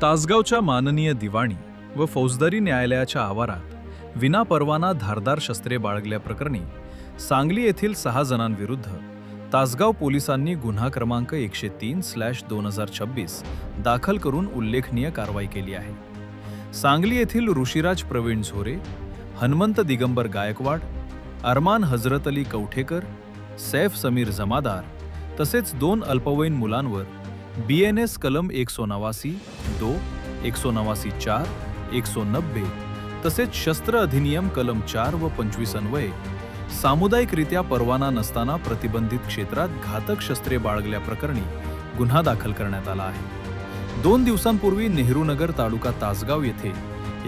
तासगावच्या माननीय दिवाणी व फौजदारी न्यायालयाच्या आवारात विनापरवाना धारदार शस्त्रे बाळगल्याप्रकरणी सांगली येथील 6 जणांविरुद्ध तासगाव पोलिसांनी गुन्हा क्रमांक 103/2026 दाखल करून उल्लेखनीय कारवाई केली आहे. सांगली येथील ऋषिराज प्रवीण झोरे, हनुमंत दिगंबर गायकवाड, अरमान हजरत अली कवठेकर, सैफ समीर जमादार तसेच 2 अल्पवयीन मुलांवर BNS कलम 189, 2, 189 4, 190 तसेच शस्त्र अधिनियम कलम 4 व 25 अन्वये सामुदायिकरित्या परवाना नसताना प्रतिबंधित क्षेत्रात घातक शस्त्रे बाळगल्याप्रकरणी गुन्हा दाखल करण्यात आला आहे. 2 दिवसांपूर्वी नेहरूनगर तालुका तासगाव येथे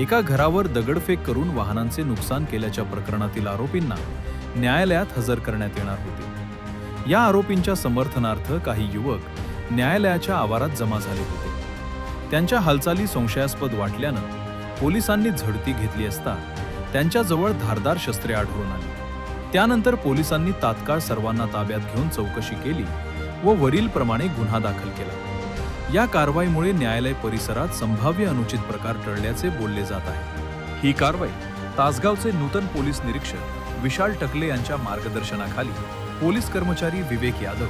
एका घरावर दगडफेक करून वाहनांचे नुकसान केल्याच्या प्रकरणातील आरोपींना न्यायालयात हजर करण्यात येणार होते. या आरोपींच्या समर्थनार्थ काही युवक न्यायालयाच्या आवारात जमा झाले होते. त्यांच्या हालचाली संशयास्पद वाटल्यानं पोलिसांनी झडती घेतली असता त्यांच्याजवळ धारदार शस्त्रे आढळून आली. त्यानंतर पोलिसांनी तात्काळ सर्वांना ताब्यात घेऊन चौकशी केली व वरीलप्रमाणे गुन्हा दाखल केला. या कारवाईमुळे न्यायालय परिसरात संभाव्य अनुचित प्रकार टळल्याचे बोलले जात आहे. ही कारवाई तासगावचे नूतन पोलीस निरीक्षक विशाल टकले यांच्या मार्गदर्शनाखाली पोलीस कर्मचारी विवेक यादव,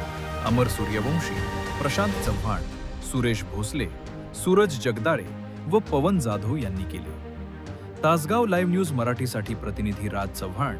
अमर सूर्यवंशी, प्रशांत चव्हाण, सुरेश भोसले, सूरज जगदाळे व पवन जाधव यांनी केले. तासगाव लाईव्ह न्यूज मराठीसाठी प्रतिनिधी राज चव्हाण,